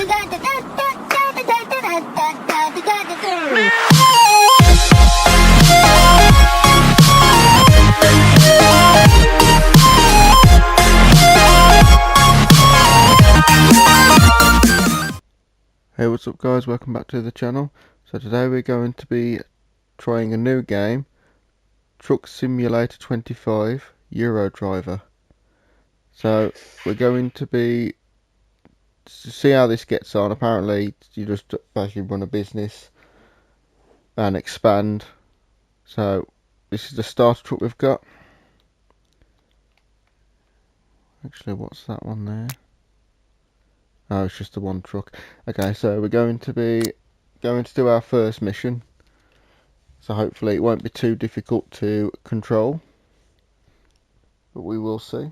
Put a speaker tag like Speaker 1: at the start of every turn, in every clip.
Speaker 1: Hey, what's up guys, welcome back to the channel. So today we're going to be trying a new game, Truck Simulator 25 Euro Driver. So we're going to see how this gets on. Apparently you just basically run a business and expand. So this is the starter truck we've got. Actually, what's that one there? Oh, it's just the one truck. Okay, so we're going to do our first mission. So hopefully it won't be too difficult to control, but we will see.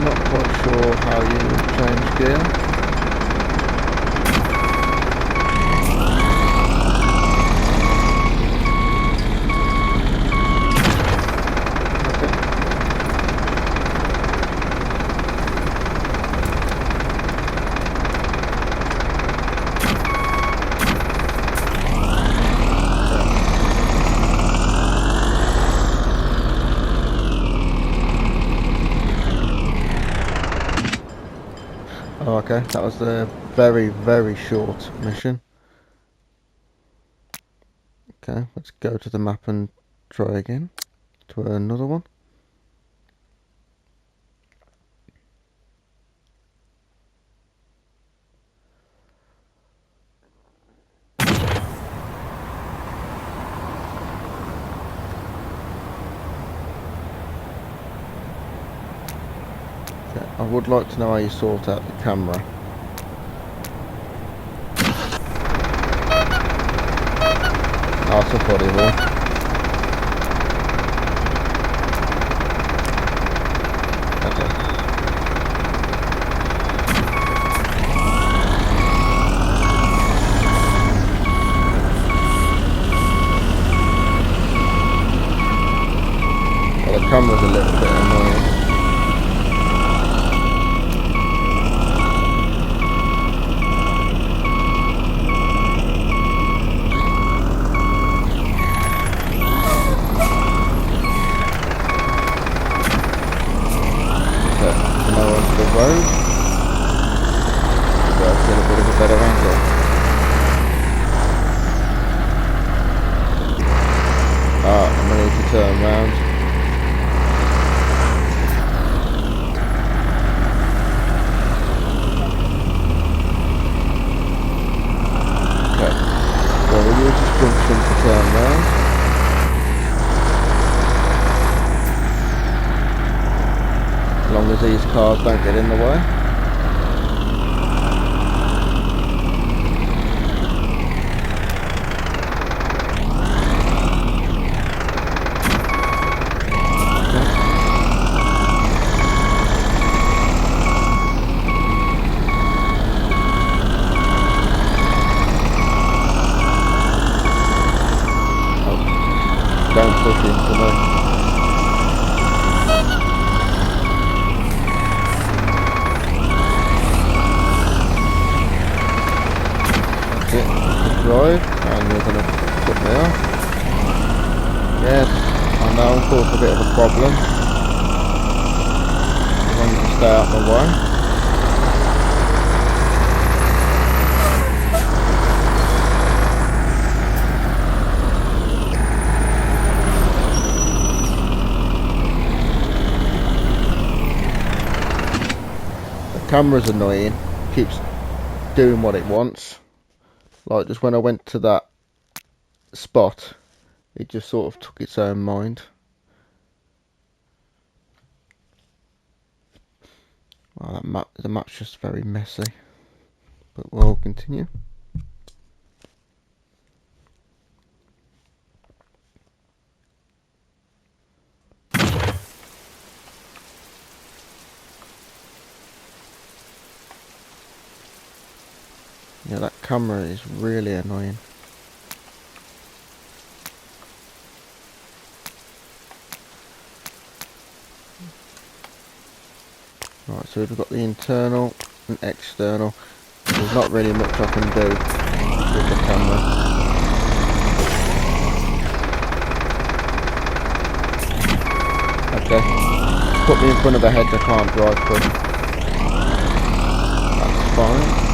Speaker 1: Not quite sure how you change gear. Oh, okay, that was a very short mission. Okay, let's go to the map and try again to another one. Okay, I would like to know how you sort out the camera. Oh, it's a funny one. Well, the camera's a little bit annoying. The road, so I've got a bit of a better angle. I'm going to need to turn round. Okay, well we'll use this junction to turn round. As long as these cars don't get in the way. Oh, don't push into me. Drive, and you're going to put me off. Yes, I know I'm causing a bit of a problem. As long as you stay out of the way. The camera's annoying, keeps doing what it wants. Like just when I went to that spot, it just sort of took its own mind. Well, the map's just very messy, but we'll continue. Yeah, that camera is really annoying. Right, so we've got the internal and external. There's not really much I can do with the camera. Okay, put me in front of a hedge I can't drive through. That's fine.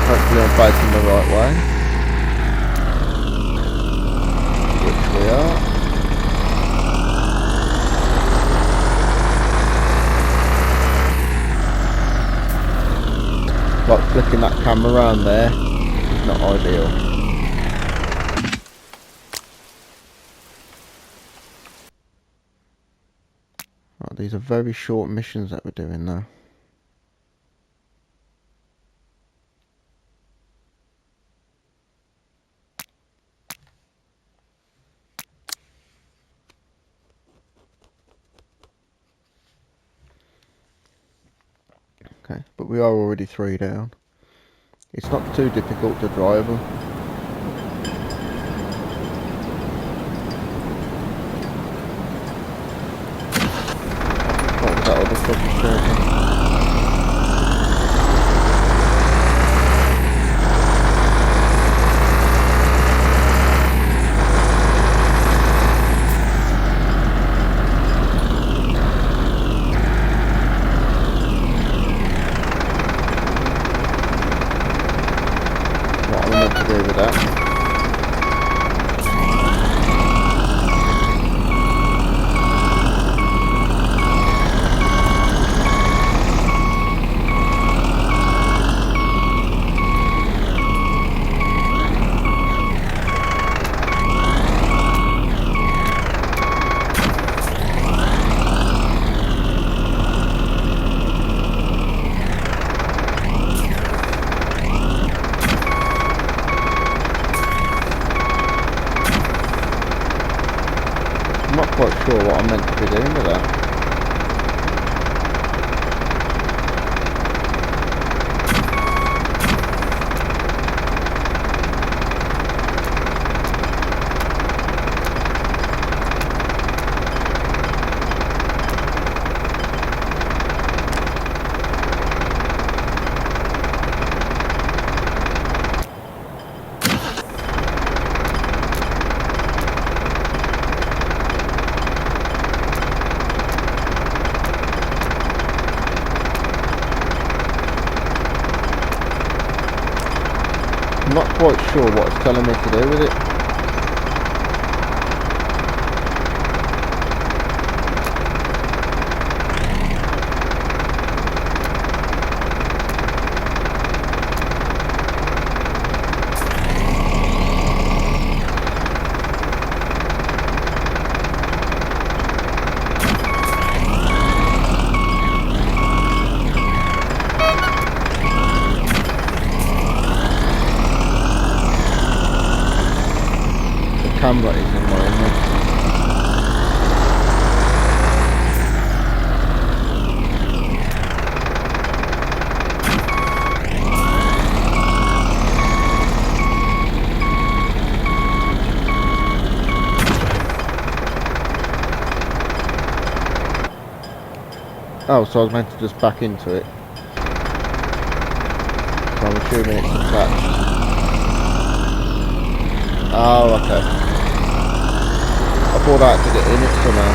Speaker 1: Hopefully I'm facing the right way, which we are. Like flicking that camera around there is not ideal. Right, these are very short missions that we're doing now. Okay, but we are already 3 down. It's not too difficult to drive them. What was that other fucking circle? What am I meant to do with that? I'm not quite sure what I'm meant to be doing with that. I'm not quite sure what it's telling me to do with it. Camera is annoying me. Oh, so I was meant to just back into it. So I'm assuming it's attached. Oh, okay. I thought I had to get in it somehow.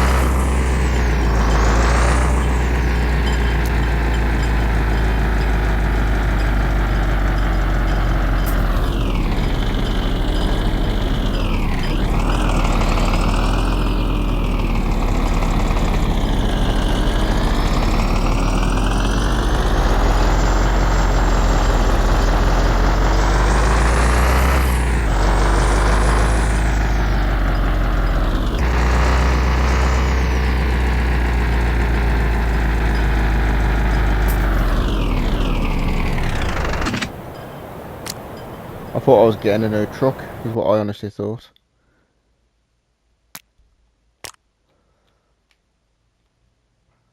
Speaker 1: I thought I was getting a new truck, is what I honestly thought.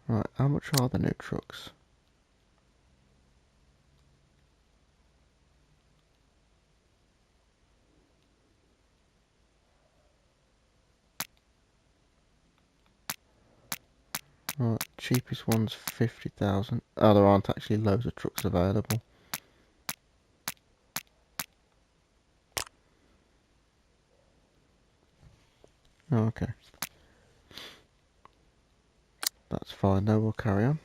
Speaker 1: Right, how much are the new trucks? Right, cheapest one's 50,000. Oh, there aren't actually loads of trucks available. Oh, okay. That's fine, though, we'll carry on.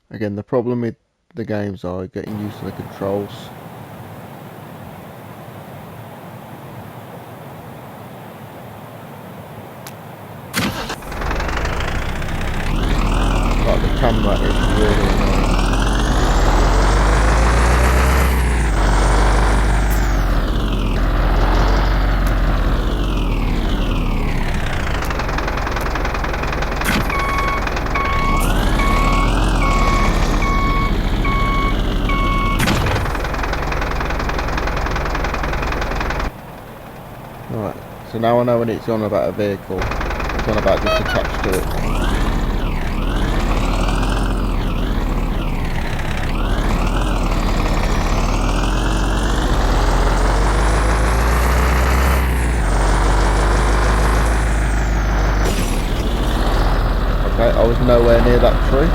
Speaker 1: Again, the problem with the games are getting used to the controls. Like, the camera is really annoying. Right, so now I know when it's on about a vehicle, it's on about just attached to it. Okay, I was nowhere near that tree.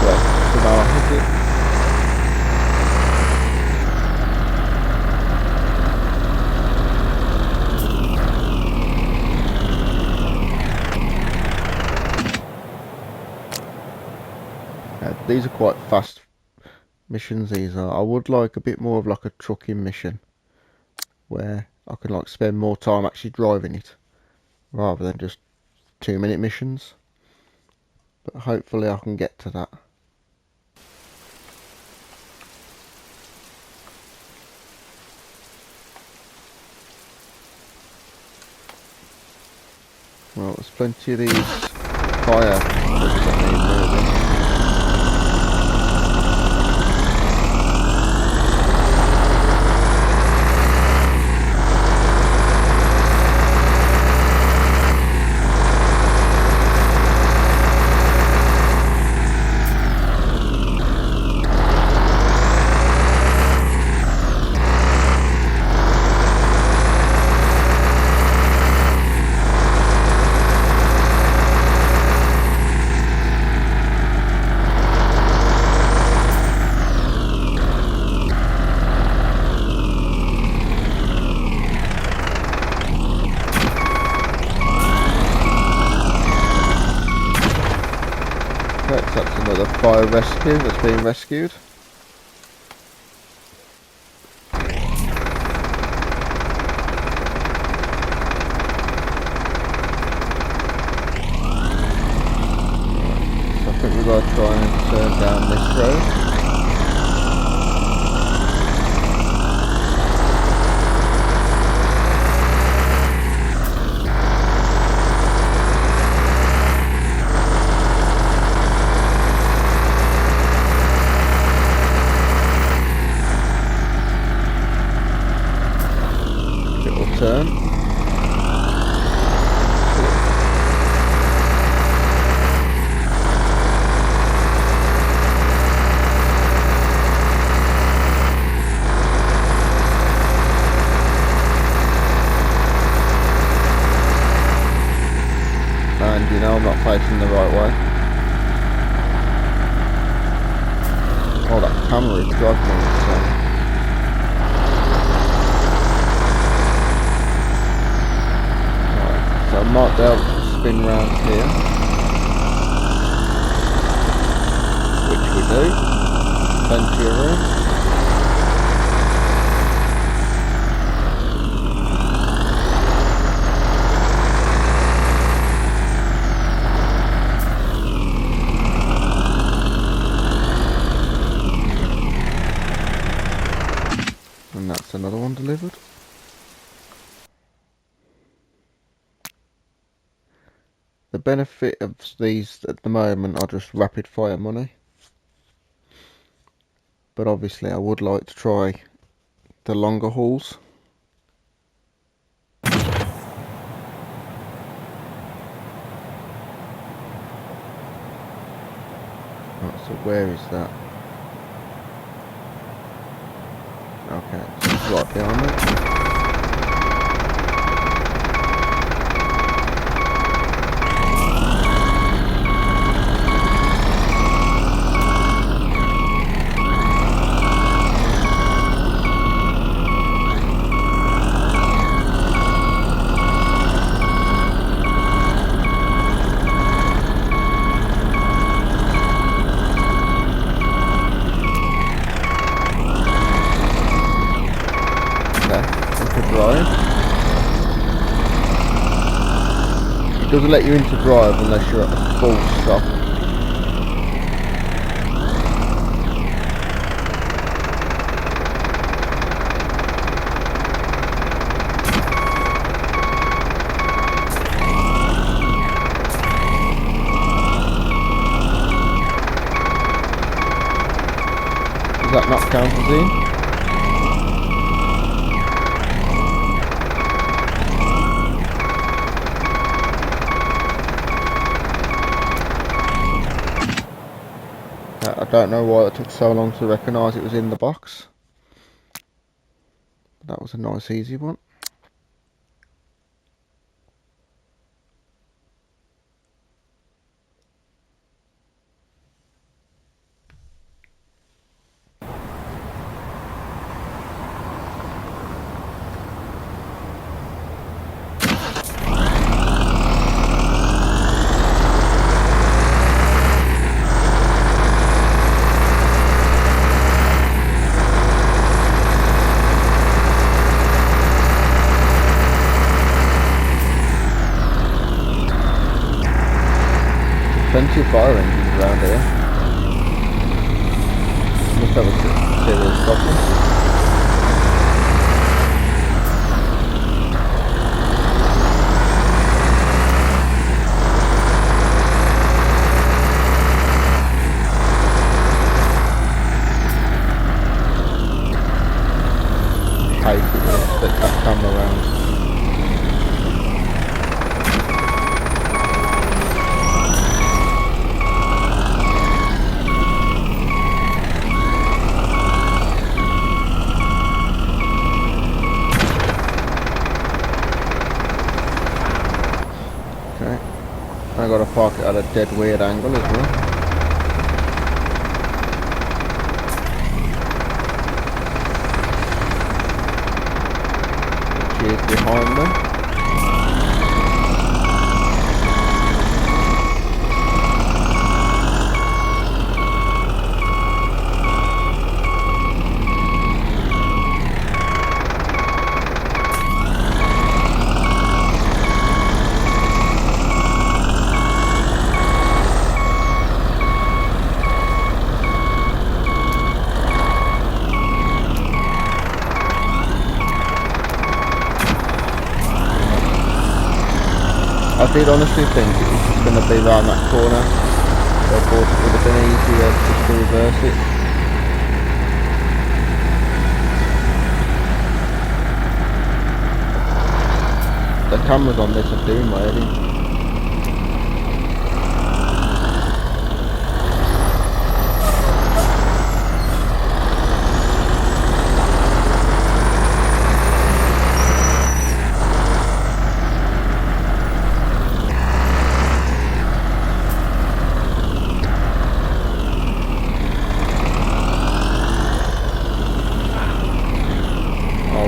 Speaker 1: Well, so now I hit it. These are quite fast missions, these are. I would like a bit more of like a trucking mission where I can like spend more time actually driving it rather than just 2-minute missions. But hopefully I can get to that. Well, there's plenty of these fire trucks that need moving. Okay, so that's another fire rescue that's being rescued. So I think we've got to try and turn down this road. Turn. And you know I'm not facing the right way. Oh, that camera is driving me insane. So I might be able to spin round here, which we do, plenty of room. And that's another one delivered. The benefit of these at the moment are just rapid fire money. but obviously I would like to try the longer hauls. Right, so where is that? Okay, so it's right behind me. It doesn't let you into drive unless you're at a full stop. Does that not count as in? I don't know why it took so long to recognise it was in the box. That was a nice easy one. Plenty of fire engines around here. Must have a serious problem. I hate it when I stick that camera around. I got to park it at a dead weird angle as well. Which is behind me. I did honestly think it was just going to be around that corner, so I thought it would have been easier just to reverse it. The cameras on this are doing weird.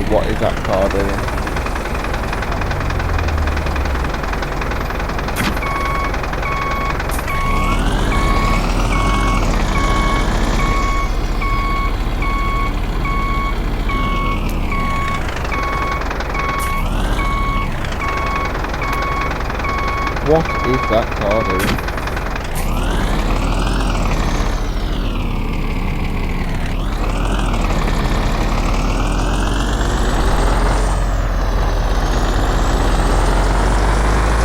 Speaker 1: What is that car doing? What is that car doing?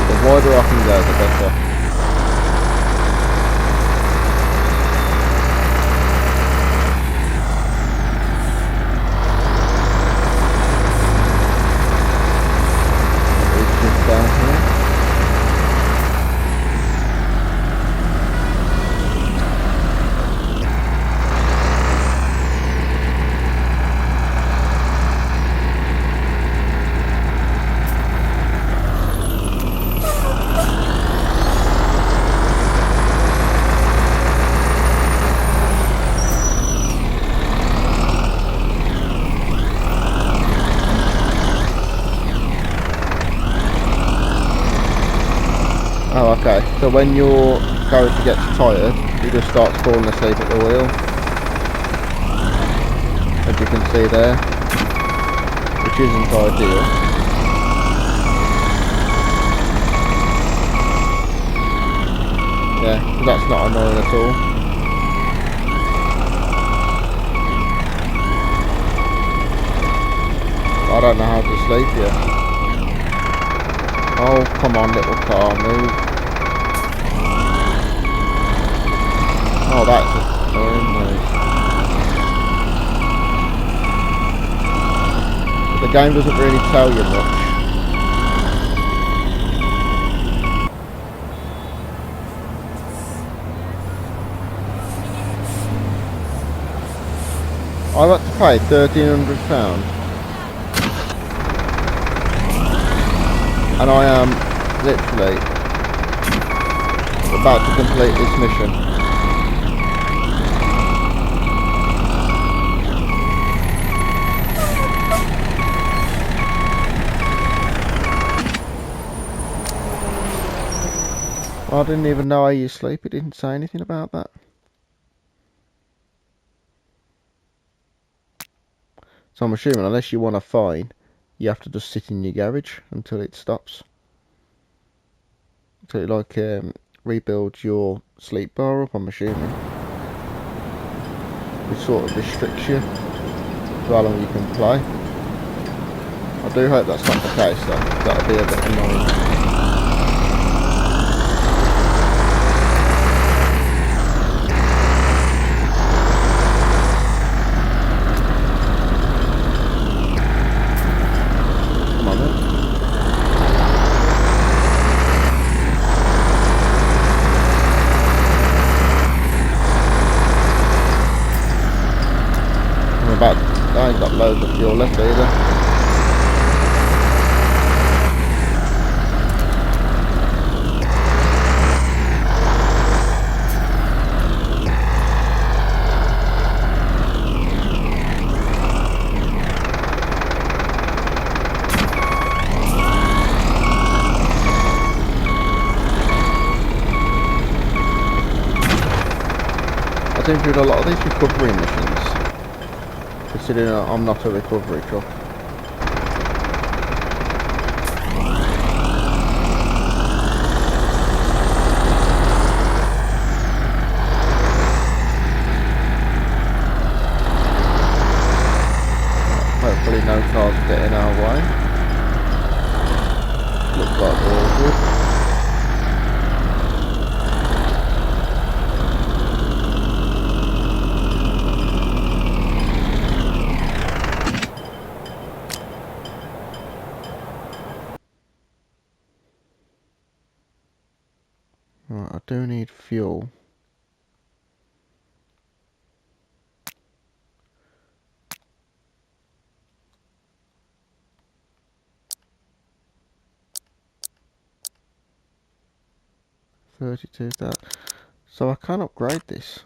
Speaker 1: The wider I can go, the better. Oh, okay. So when your character gets tired, he just starts falling asleep at the wheel. As you can see there. Which isn't ideal. Yeah, so that's not annoying at all. I don't know how to sleep yet. Oh, come on, little car, move. Oh, that's annoying, mate. But the game doesn't really tell you much. I've had to pay £1,300. And I am literally about to complete this mission. I didn't even know how you sleep. It didn't say anything about that. So I'm assuming unless you want a fine, you have to just sit in your garage until it stops. So it like rebuilds your sleep bar up, I'm assuming. Which sort of restricts you to how long you can play. I do hope that's not the case though. That'll be a bit annoying. Come on then. I ain't got loads of fuel left either. I seem to do a lot of these recovery missions. Considering I'm not a recovery truck. Hopefully no cars get in our way. Looks like we're all good. Right, I do need fuel. $32,000. So I can upgrade this.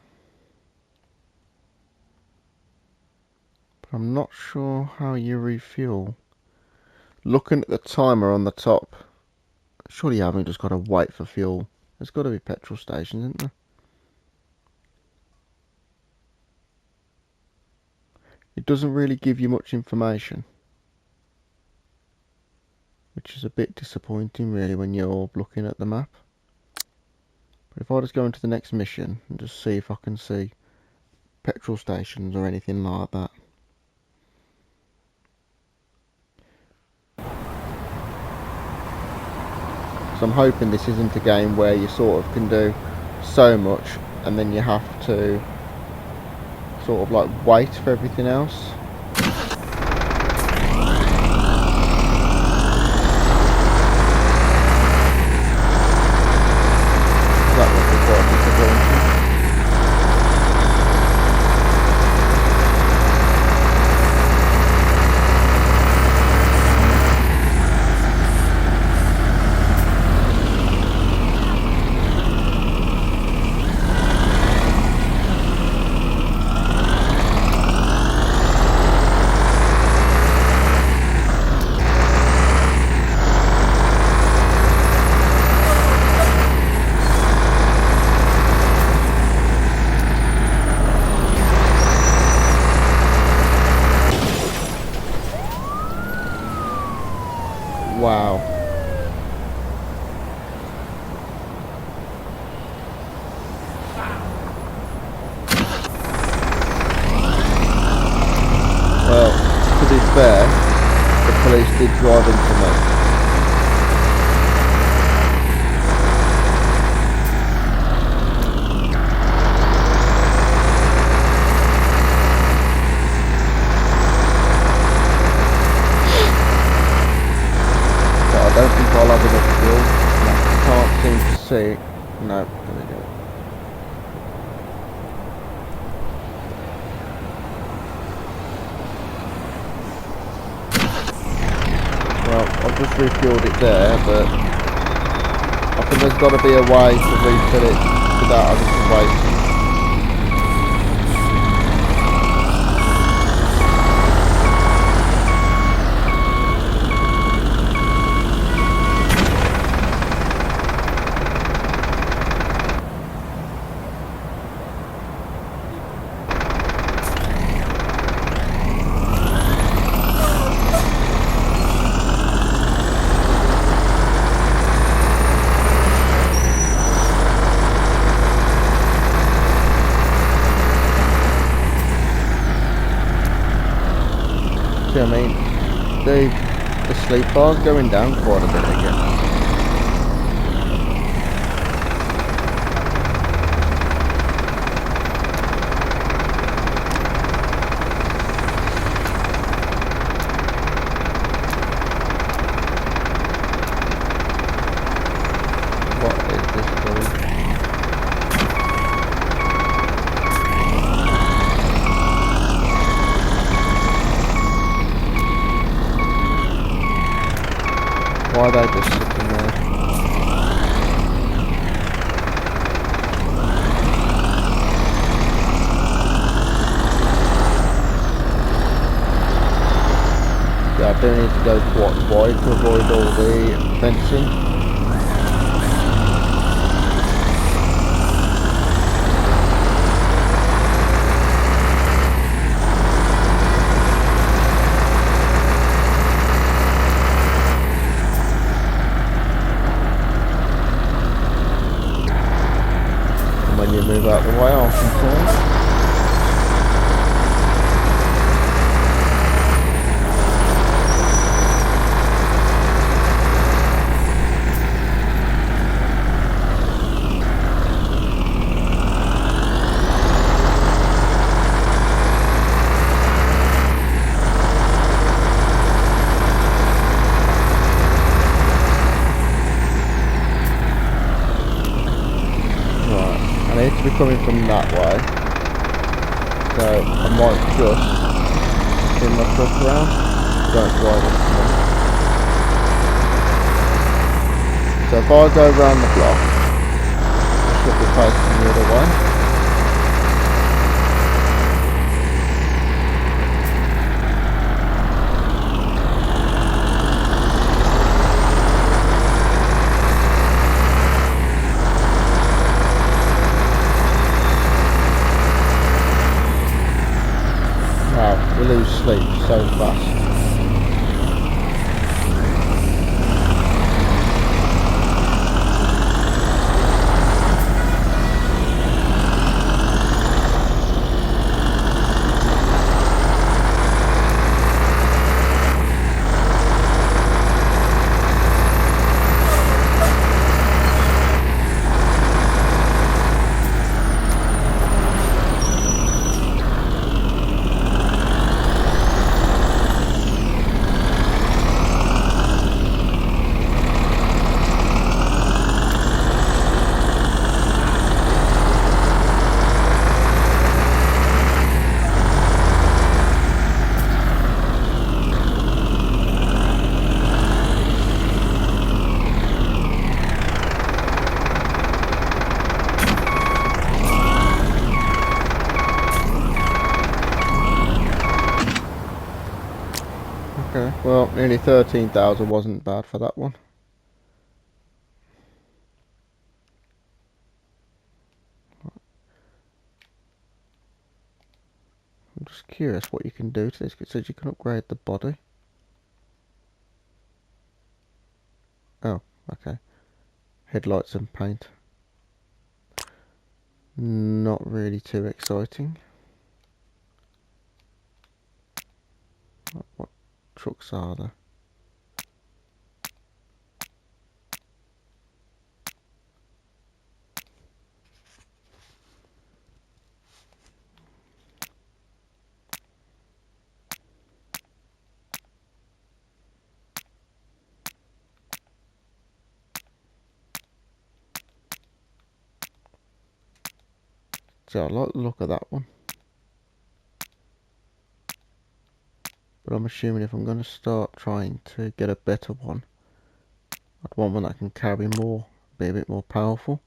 Speaker 1: But I'm not sure how you refuel. Looking at the timer on the top, surely you haven't just got to wait for fuel. There's got to be petrol stations, isn't there? It doesn't really give you much information, which is a bit disappointing really when you're looking at the map. But if I just go into the next mission and just see if I can see petrol stations or anything like that. So I'm hoping this isn't a game where you sort of can do so much and then you have to sort of like wait for everything else. That would be quite disappointing. did drive into me. I don't think I'll have enough fuel. No, I can't seem to see it. No, there we go. Well, I've just refueled it there, but I think there's got to be a way to refill it without having to waste it. I mean, the sleep bar's going down quite a bit again. What is this doing? Why are they just sitting there? Yeah, I do need to go quite wide to avoid all the fencing. When you move out the way, I'll confirm. I need to be coming from that way, so I might just spin my truck around. Don't drive into me. So if I go around the block, I should be facing the other way. Wow, we lose sleep so fast. Okay, well, nearly 13,000 wasn't bad for that one. I'm just curious what you can do to this. It says you can upgrade the body. Oh, okay. Headlights and paint. Not really too exciting. What trucks are there? So I like the look of that one. But I'm assuming if I'm going to start trying to get a better one, I'd want one that can carry more, be a bit more powerful.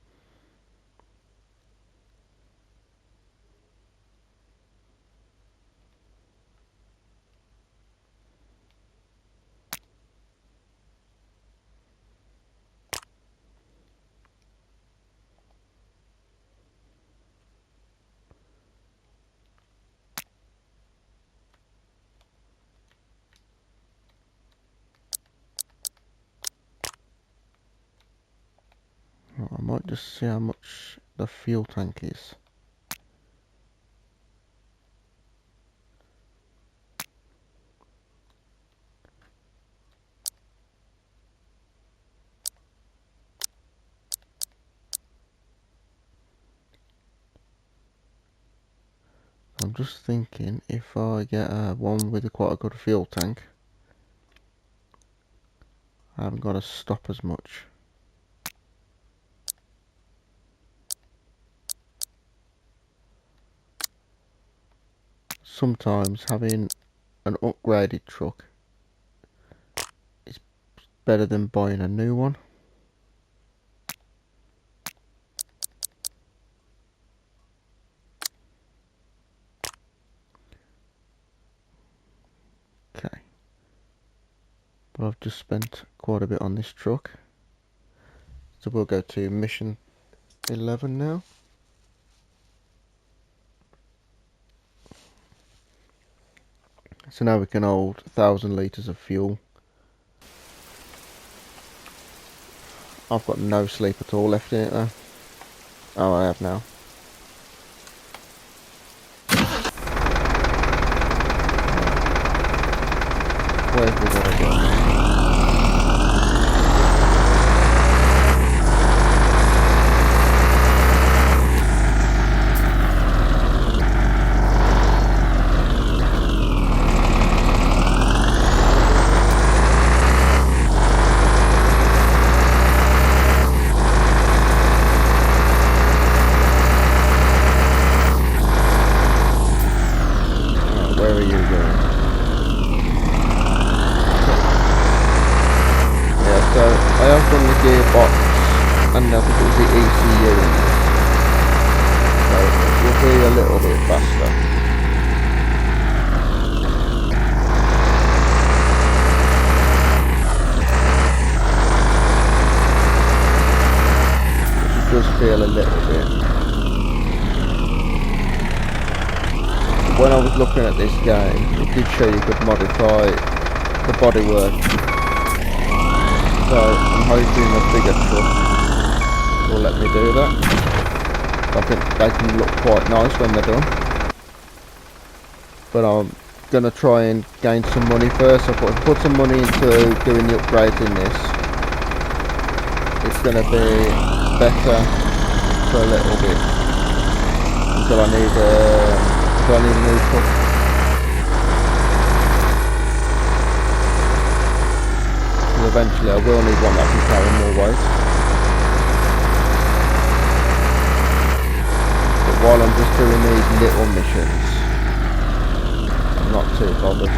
Speaker 1: I might just see how much the fuel tank is. I'm just thinking if I get one with quite a good fuel tank, I haven't got to stop as much. Sometimes having an upgraded truck is better than buying a new one. Okay, but I've just spent quite a bit on this truck, so we'll go to mission 11 now. So now we can hold 1,000 litres of fuel. I've got no sleep at all left in it though. Oh, I have now. Where have we got to go? Where are you going? Yeah, so I have done the gearbox and I think it was the ECU in this. So it will be a little bit faster. It does feel a little bit. When I was looking at this game, it did show you could modify the bodywork. So I'm hoping a bigger truck will let me do that. I think they can look quite nice when they're done. But I'm going to try and gain some money first. So if I put some money into doing the upgrades in this, it's going to be better for a little bit until I need a new truck. And eventually I will need one that can carry more weight. But while I'm just doing these little missions, I'm not too bothered.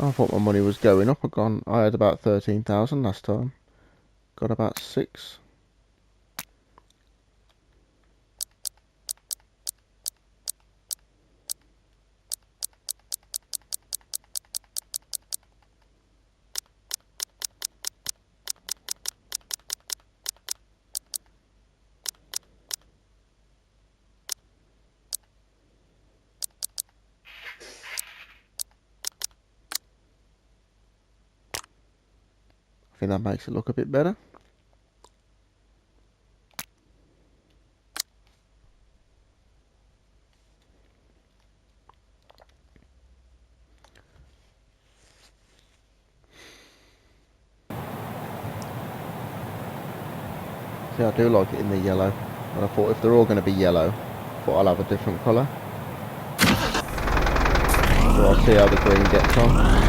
Speaker 1: I thought my money was going up. I had about 13,000 last time. Got about 6. I think that makes it look a bit better. See, I do like it in the yellow, but I thought if they're all going to be yellow, I thought I'll have a different colour. So I'll see how the green gets on.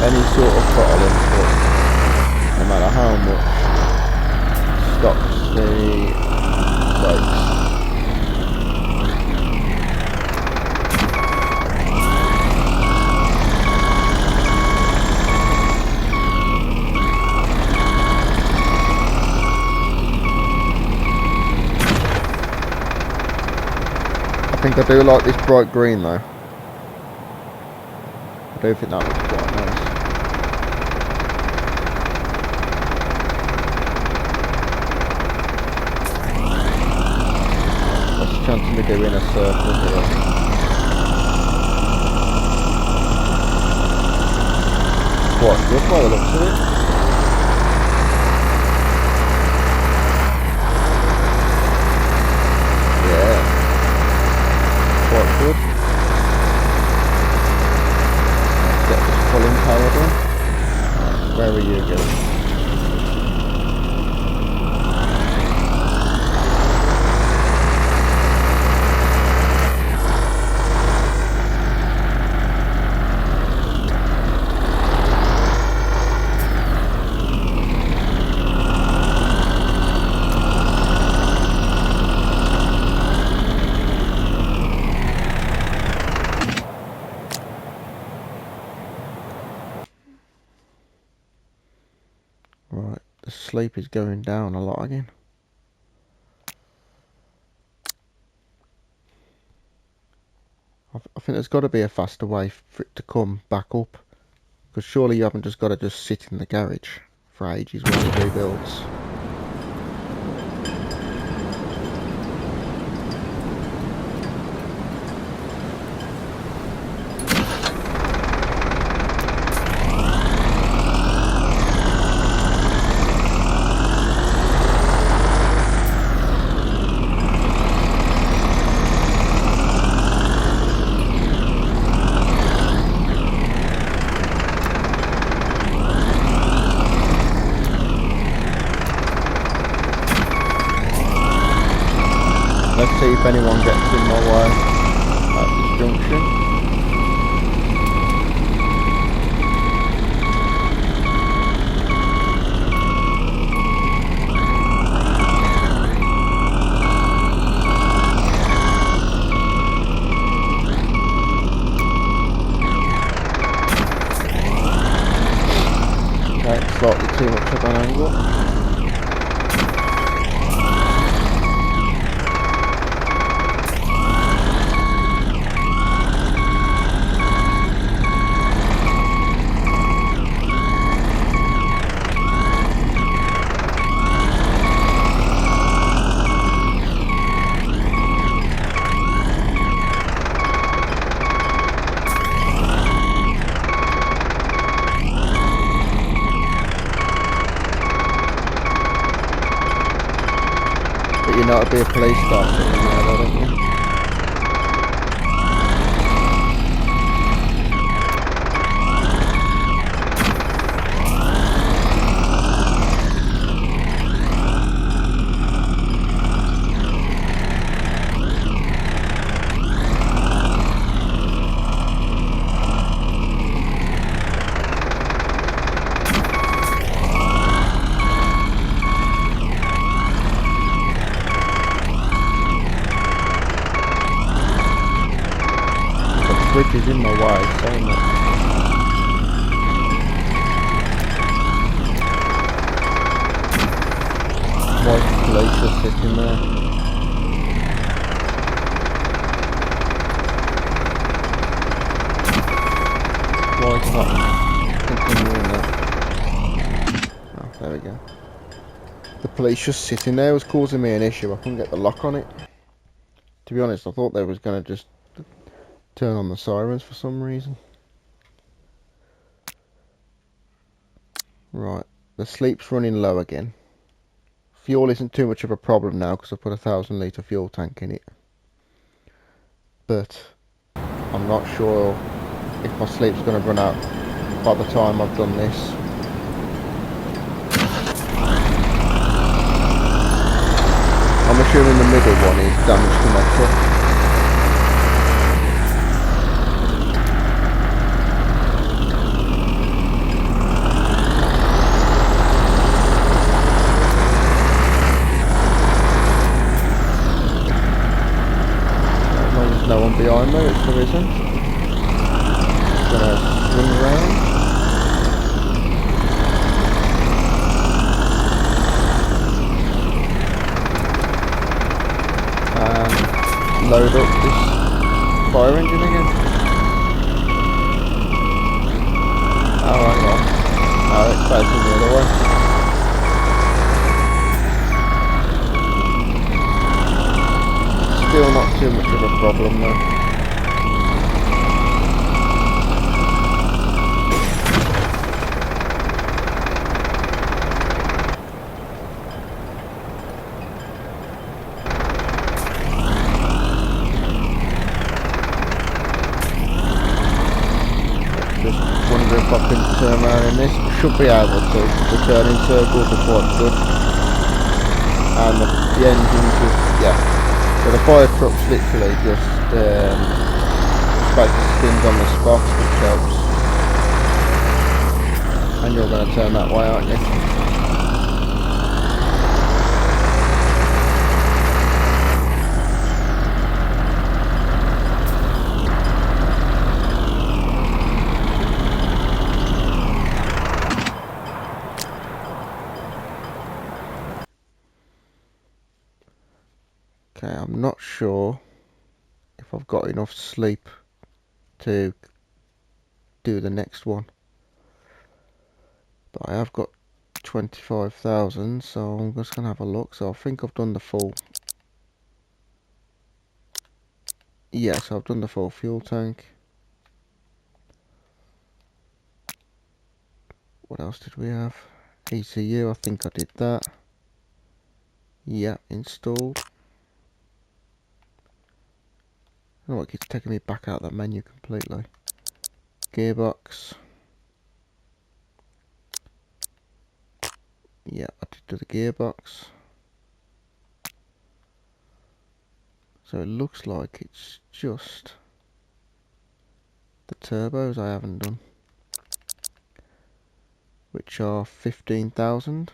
Speaker 1: Any sort of throttle input, no matter how much, stops the brakes. I think I do like this bright green though. I do think that looks quite nice. What's the chance of me doing a circle here? Quite good by the looks of it. Yeah, quite good. Let's get this pulling power done. Where are you going? Right, the sleep is going down a lot again. I think there's got to be a faster way for it to come back up. Because surely you haven't just got to just sit in the garage for ages while it rebuilds. Let's see if anyone gets in my way at this junction. Okay, slightly too much of an angle. But you know it'd be a police car sitting there, don't you? Which is in my way so much. just sitting there. Why is it not continuing that? Oh, there we go. The police just sitting there was causing me an issue. I couldn't get the lock on it. To be honest, I thought they was going to just turn on the sirens for some reason. Right, the sleep's running low again. Fuel isn't too much of a problem now because I put a 1,000 litre fuel tank in it. But I'm not sure if my sleep's going to run out by the time I've done this. I'm assuming the middle one is damage to my truck. No one behind me, which there isn't. Just gonna swing around. And load up this fire engine again. Oh, hang on. Oh, it's facing the other way. Still not too much of a problem though. Just wonder if I can turn around in this. Should be able to. The turning circles are quite good. And the engine's just, yeah. So the fire truck's literally just basically spins on the spot, which helps. And you're going to turn that way, aren't you? Okay, I'm not sure if I've got enough sleep to do the next one. But I have got 25,000, so I'm just going to have a look. So I think I've done the full. Yes, I've done the full fuel tank. What else did we have? ECU, I think I did that. Yeah, installed. Oh, it keeps taking me back out of that menu completely. Gearbox. Yeah, I did do the gearbox. So it looks like it's just the turbos I haven't done, which are 15,000.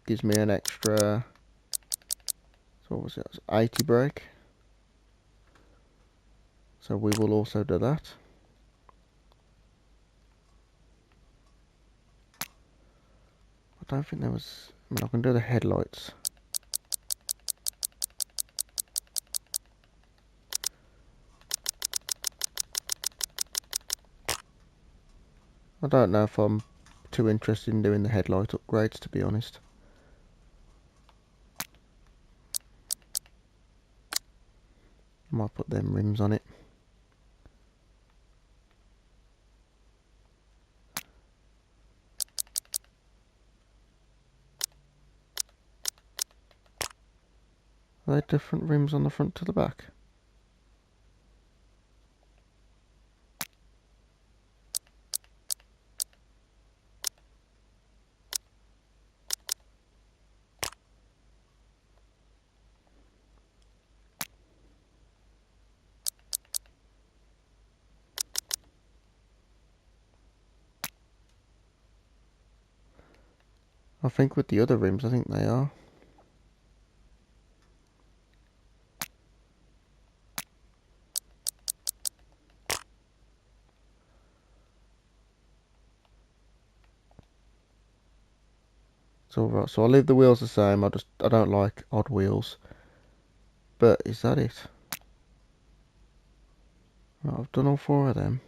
Speaker 1: Gives me an extra, so what was it? 80 brake. So we will also do that. I don't think there was, I mean, I can do the headlights. I don't know if I'm too interested in doing the headlight upgrades, to be honest. Might put them rims on it. Are there different rims on the front to the back? I think with the other rims, I think they are. It's alright. So I'll leave the wheels the same. I don't like odd wheels. But is that it? Right, I've done all 4 of them.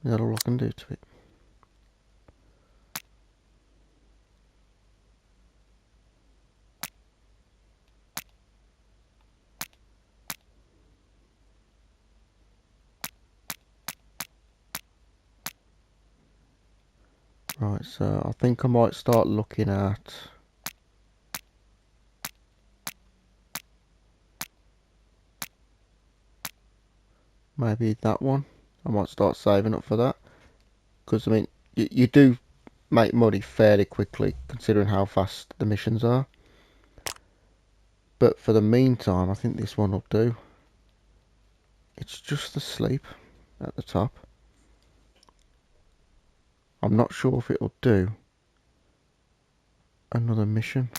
Speaker 1: Is that all I can do to it? Right, so I think I might start looking at maybe that one. I might start saving up for that. Because, I mean, you do make money fairly quickly considering how fast the missions are. But for the meantime, I think this one will do. It's just the sleep at the top. I'm not sure if it'll do another mission.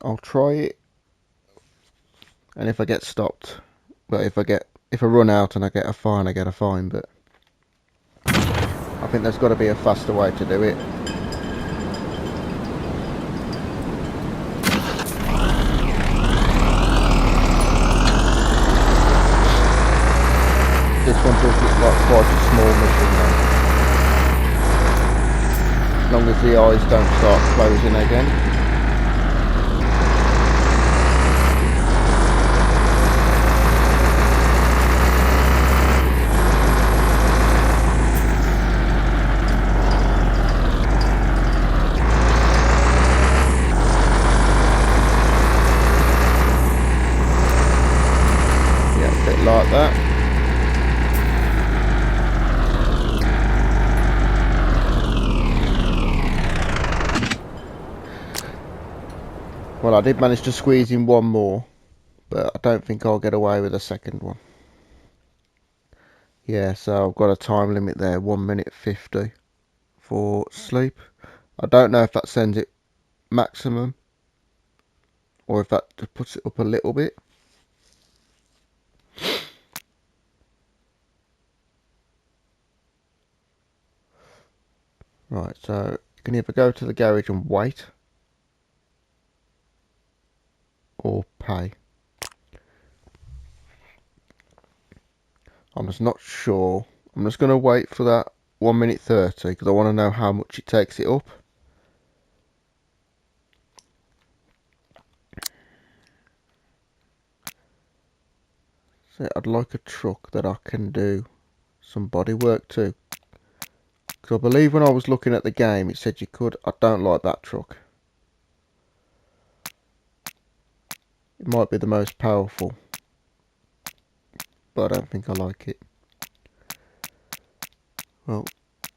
Speaker 1: I'll try it, and if I get stopped, well, if I run out and I get a fine, I get a fine. But I think there's got to be a faster way to do it. This one does look like quite a small mission though. As long as the eyes don't start closing again. Yeah, a bit like that. Well, I did manage to squeeze in one more, but I don't think I'll get away with a second one. Yeah, so I've got a time limit there, 1 minute 50 for sleep. I don't know if that sends it maximum or if that just puts it up a little bit. Right, so you can either go to the garage and wait or pay. I'm just not sure. I'm just going to wait for that 1 minute 30 because I want to know how much it takes it up. So I'd like a truck that I can do some body work to. Because I believe when I was looking at the game it said you could. I don't like that truck. It might be the most powerful, but I don't think I like it. Well,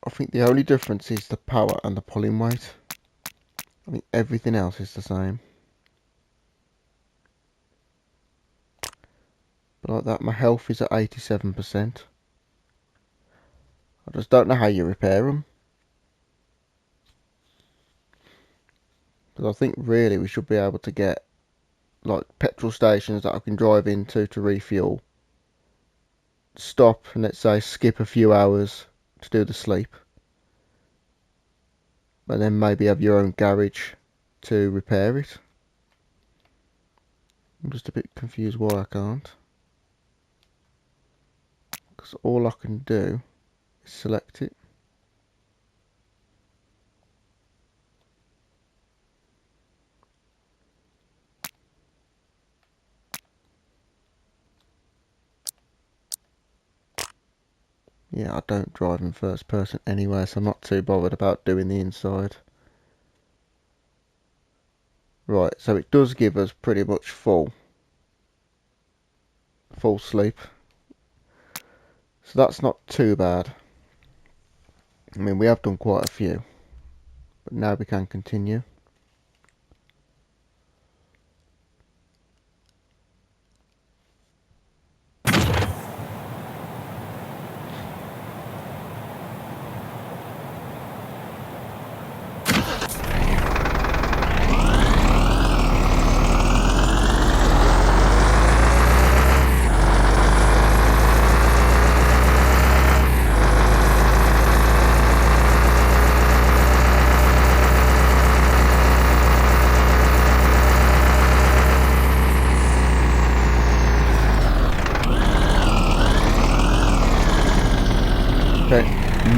Speaker 1: I think the only difference is the power and the pulling weight. I think everything else is the same. But like that, my health is at 87%. I just don't know how you repair them. Because I think really we should be able to get like petrol stations that I can drive into to refuel. Stop and let's say skip a few hours to do the sleep. And then maybe have your own garage to repair it. I'm just a bit confused why I can't. Because all I can do is select it. Yeah, I don't drive in first person anyway, so I'm not too bothered about doing the inside. Right, so it does give us pretty much full sleep. So that's not too bad. I mean, we have done quite a few. But now we can continue.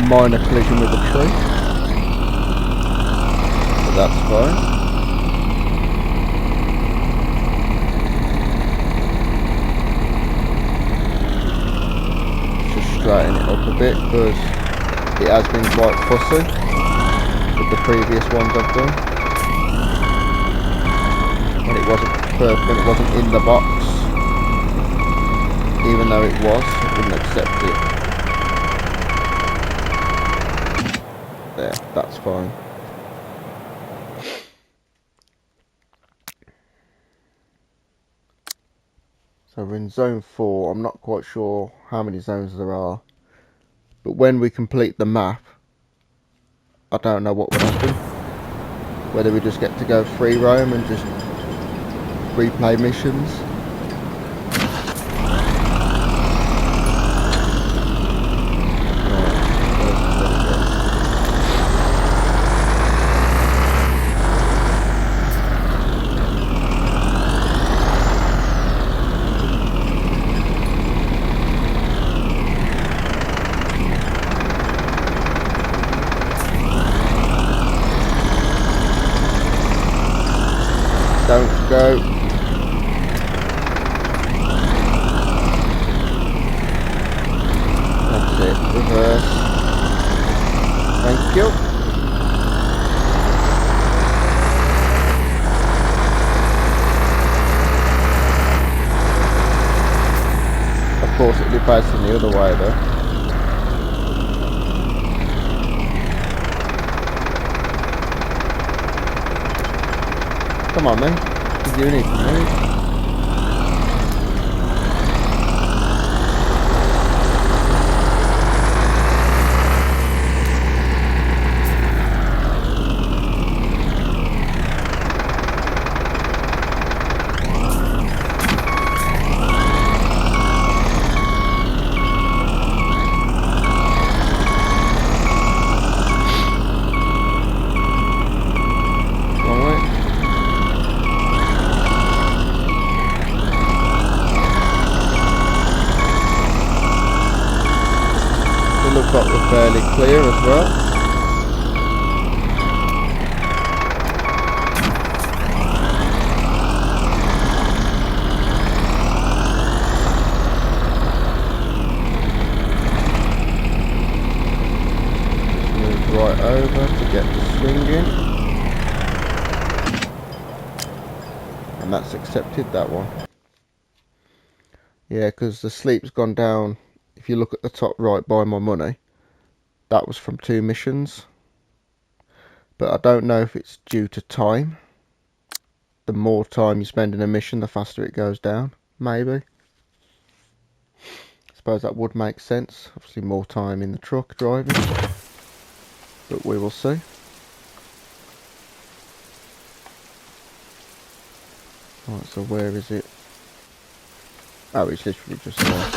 Speaker 1: minor collision with a tree, but that's fine. Just straighten it up a bit because it has been quite fussy with the previous ones I've done. When it wasn't perfect, when it wasn't in the box, even though it was, it wouldn't accept it. There, that's fine. So we're in zone 4. I'm not quite sure how many zones there are, but when we complete the map, I don't know what would happen. Whether we just get to go free roam and just replay missions. Don't go. That's it. Reverse. Thank you. Of course it'll be facing the other way though. Come on then, you need to move. Looks like we're fairly clear as well. Just move right over to get the swing in. And that's accepted, that one. Yeah, because the sleep's gone down. If you look at the top right by my money, that was from 2 missions. But I don't know if it's due to time. The more time you spend in a mission, the faster it goes down. Maybe. I suppose that would make sense. Obviously more time in the truck driving. But we will see. Right, so where is it? Oh, it's literally just there.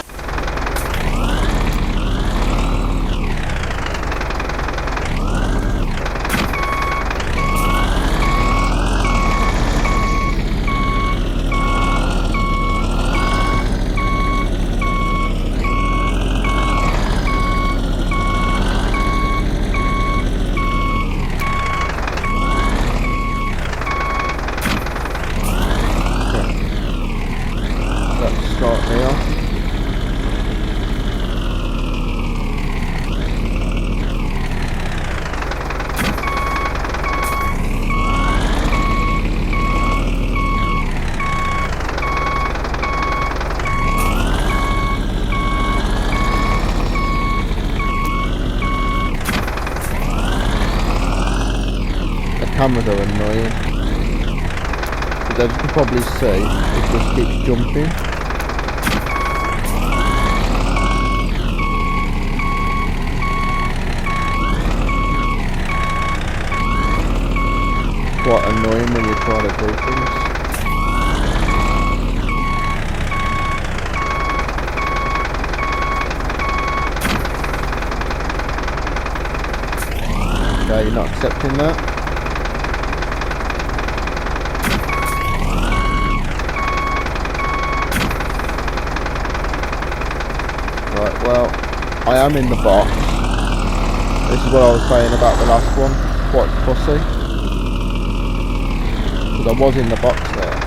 Speaker 1: Start me off. The cameras are annoying. But as you can probably see, it just keeps jumping. Quite annoying when you try to do things. Okay, you're not accepting that. Right, well, I am in the box. This is what I was saying about the last one, quite fussy, because I was in the box there,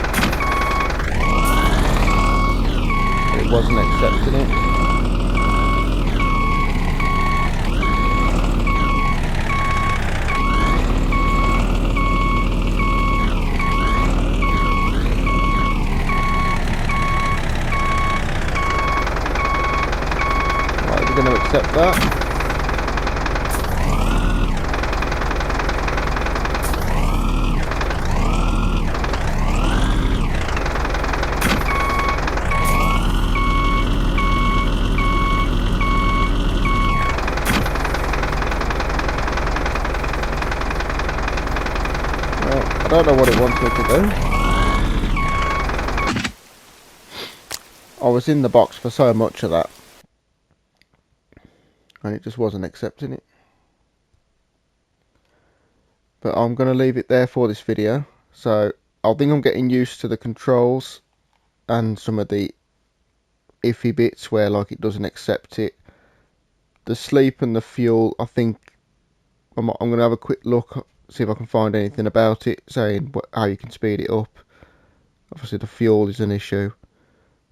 Speaker 1: but it wasn't accepting it. Right, we're going to accept that. I don't know what it wants me to do. I was in the box for so much of that, and it just wasn't accepting it. But I'm going to leave it there for this video. So I think I'm getting used to the controls and some of the iffy bits where like it doesn't accept it. The sleep and the fuel, I think I'm going to have a quick look, see if I can find anything about it saying how you can speed it up. Obviously the fuel is an issue,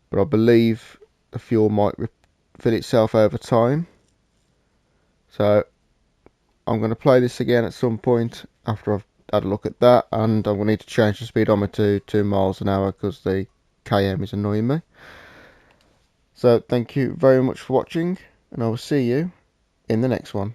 Speaker 1: but I believe the fuel might refill itself over time. So I'm going to play this again at some point after I've had a look at that, and I'm going to need to change the speedometer to 2 miles an hour because the KM is annoying me. So thank you very much for watching, and I will see you in the next one.